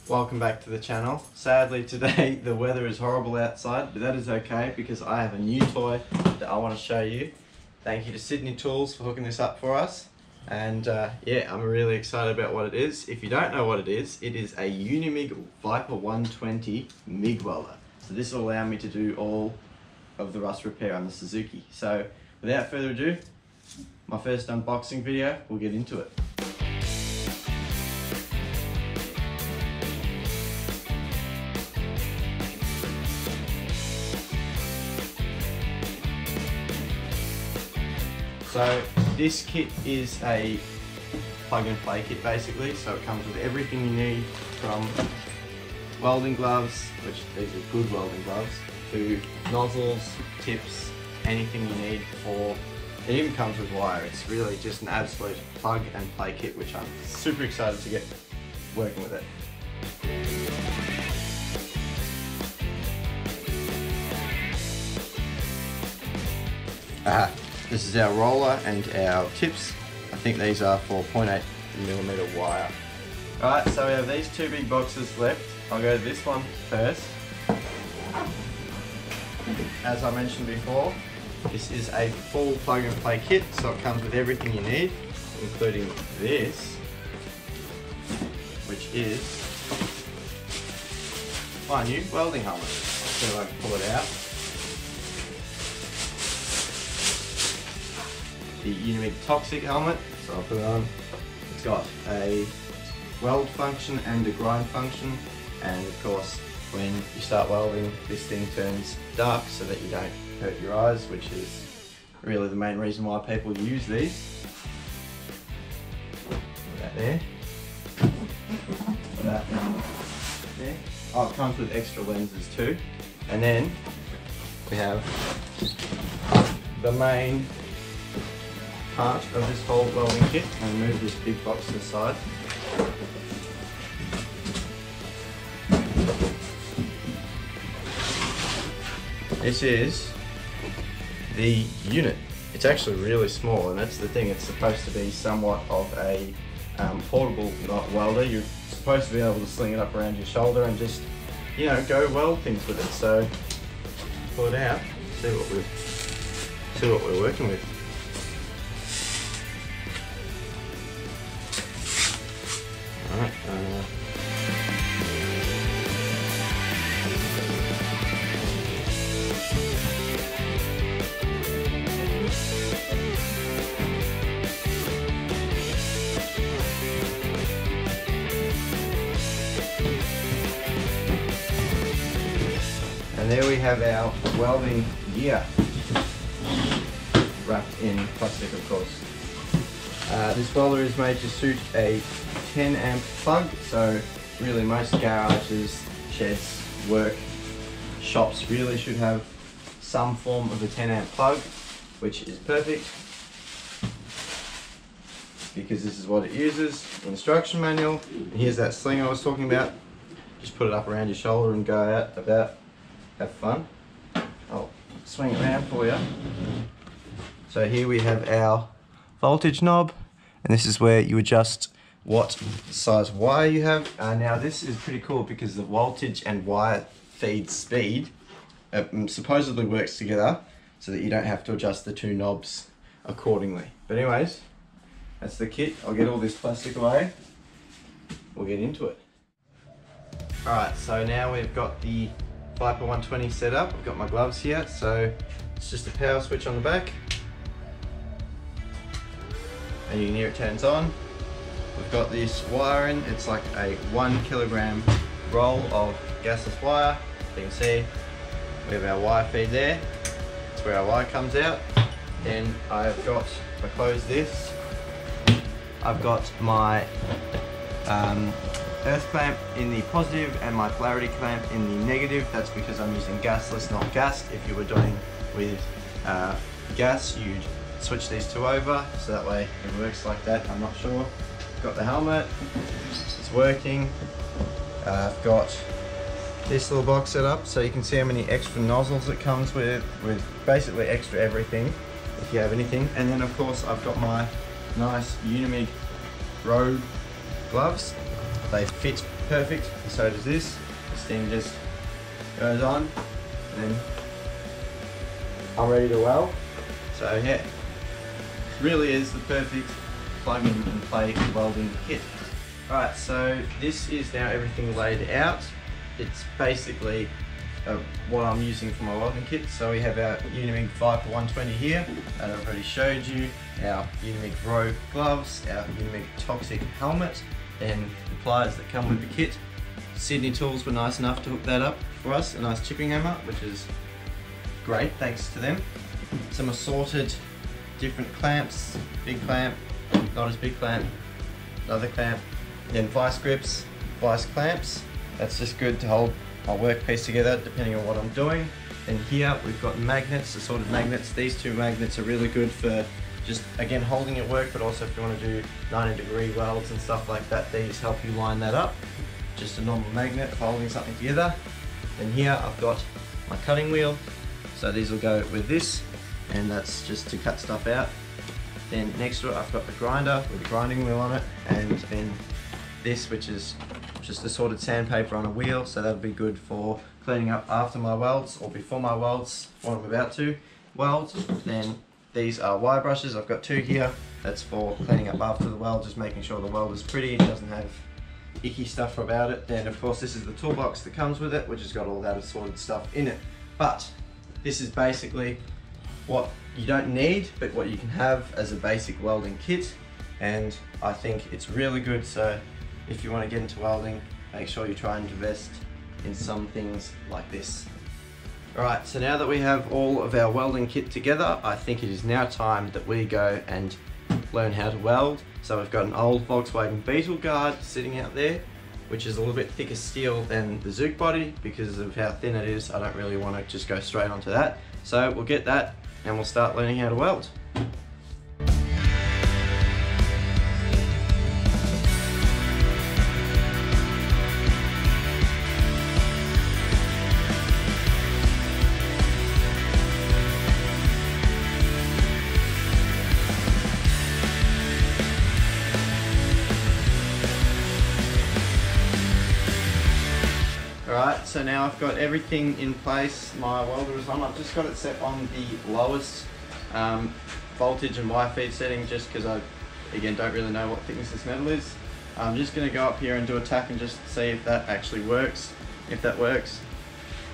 Welcome back to the channel. Sadly today the weather is horrible outside, but that is okay because I have a new toy that I want to show you. Thank you to Sydney Tools for hooking this up for us, and yeah, I'm really excited about what it is. If you don't know what it is a Unimig Viper 120 MIG welder. So this will allow me to do all of the rust repair on the Suzuki. So without further ado, my first unboxing video, we'll get into it. So this kit is a plug and play kit basically, so it comes with everything you need from welding gloves, which these are good welding gloves, to nozzles, tips, anything you need for, it even comes with wire. It's really just an absolute plug and play kit, which I'm super excited to get working with it. This is our roller and our tips. I think these are for 0.8mm wire. Alright, so we have these two big boxes left. I'll go to this one first. As I mentioned before, this is a full plug and play kit, so it comes with everything you need, including this, which is my new welding helmet. So I can pull it out. The Unimig Toxic helmet, so I'll put it on. It's got a weld function and a grind function, and of course when you start welding this thing turns dark so that you don't hurt your eyes, which is really the main reason why people use these. Put that there. Put that there. Oh, it comes with extra lenses too. And then we have the main part of this whole welding kit. And move this big box to the side. This is the unit. It's actually really small, and that's the thing, it's supposed to be somewhat of a portable welder. You're supposed to be able to sling it up around your shoulder and just, you know, go weld things with it. So pull it out, see what we're working with. Alright, and there we have our welding gear, wrapped in plastic of course. This welder is made to suit a 10 amp plug, so really most garages, sheds, work, shops really should have some form of a 10 amp plug, which is perfect because this is what it uses. Instruction manual, and here's that sling I was talking about. Just put it up around your shoulder and go out about, have fun. I'll swing it around for you. So here we have our voltage knob, and this is where you adjust what size wire you have. Now this is pretty cool because the voltage and wire feed speed supposedly works together so that you don't have to adjust the two knobs accordingly. But anyways, that's the kit. I'll get all this plastic away. We'll get into it. Alright, so now we've got the Viper 120 set up. I've got my gloves here, so it's just a power switch on the back. And you can hear it turns on. We've got this wire in, it's like a 1 kilogram roll of gasless wire. You can see we have our wire feed there. That's where our wire comes out. Then I've got, if I close this, I've got my earth clamp in the positive and my polarity clamp in the negative. That's because I'm using gasless, not gassed. If you were doing with gas, you'd switch these two over, so that way it works like that. I'm not sure. Got the helmet, it's working. I've got this little box set up so you can see how many extra nozzles it comes with basically extra everything if you have anything. And then of course I've got my nice Unimig road gloves. They fit perfect, and so does this. This thing just goes on, and then I'm ready to weld. So yeah, it really is the perfect plug in and play welding kit. Alright, so this is now everything laid out. It's basically what I'm using for my welding kit. So we have our Unimig Viper 120 here that I've already showed you, our Unimig Pro gloves, our Unimig Toxic helmet, and the pliers that come with the kit. Sydney Tools were nice enough to hook that up for us, a nice chipping hammer, which is great, thanks to them. Some assorted different clamps, big clamp, not as big clamp, another clamp, then vice grips, vice clamps. That's just good to hold my workpiece together depending on what I'm doing. And here we've got magnets, assorted magnets. These two magnets are really good for just, again, holding your work, but also if you want to do 90-degree welds and stuff like that, these help you line that up. Just a normal magnet for holding something together. And here I've got my cutting wheel. So these will go with this, and that's just to cut stuff out. Then next to it I've got the grinder with the grinding wheel on it, and then this, which is just assorted sandpaper on a wheel, so that'll be good for cleaning up after my welds or before my welds, what I'm about to weld. Then these are wire brushes. I've got two here. That's for cleaning up after the weld, just making sure the weld is pretty, doesn't have icky stuff about it. Then of course this is the toolbox that comes with it, which has got all that assorted stuff in it. But this is basically what you don't need, but what you can have as a basic welding kit, and I think it's really good. So if you want to get into welding, make sure you try and invest in some things like this. Alright, so now that we have all of our welding kit together, I think it is now time that we go and learn how to weld. So we've got an old Volkswagen Beetle guard sitting out there, which is a little bit thicker steel than the Zook body. Because of how thin it is, I don't really want to just go straight onto that. So we'll get that and we'll start learning how to weld. Alright, so now I've got everything in place. My welder is on. I've just got it set on the lowest voltage and wire feed setting, just because I, again, don't really know what thickness this metal is. I'm just going to go up here and do a tack and just see if that actually works. If that works,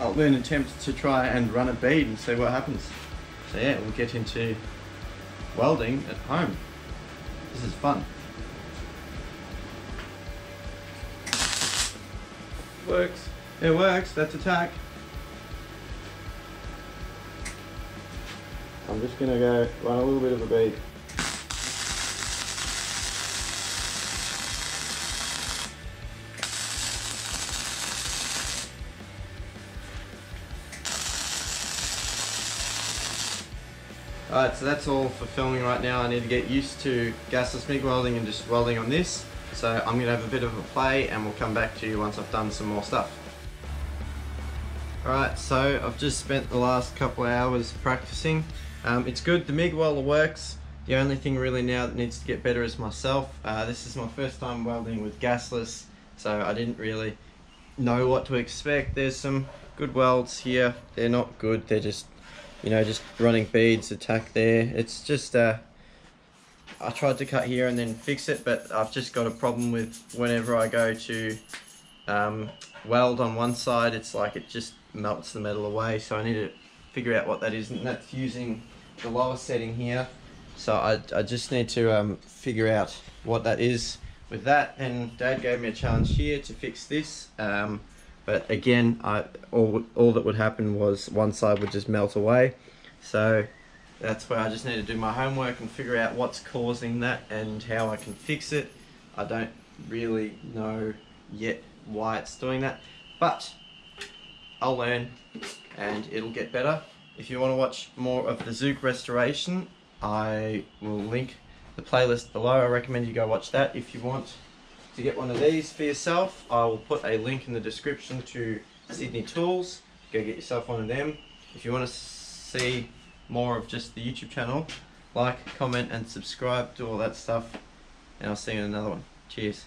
I'll then attempt to try and run a bead and see what happens. So yeah, we'll get into welding at home. This is fun. Works. It works, that's a tack. I'm just gonna go run a little bit of a bead. Alright, so that's all for filming right now. I need to get used to gasless MIG welding and just welding on this. So I'm gonna have a bit of a play and we'll come back to you once I've done some more stuff. Alright, so I've just spent the last couple of hours practicing. It's good, the MIG welder works. The only thing really now that needs to get better is myself. This is my first time welding with gasless, so I didn't really know what to expect. There's some good welds here. They're not good, they're just, you know, just running beads, a tack there. It's just, I tried to cut here and then fix it, but I've just got a problem with whenever I go to weld on one side, it's like it just melts the metal away. So I need to figure out what that is, and that's using the lower setting here. So I just need to figure out what that is with that. And Dad gave me a challenge here to fix this, but again, all that would happen was one side would just melt away. So that's where I just need to do my homework and figure out what's causing that and how I can fix it. I don't really know yet why it's doing that, but I'll learn and it'll get better. If you want to watch more of the Zook restoration, I will link the playlist below. I recommend you go watch that. If you want to get one of these for yourself, I will put a link in the description to Sydney Tools. Go get yourself one of them. If you want to see more of just the YouTube channel, like, comment and subscribe, do all that stuff, and I'll see you in another one. Cheers.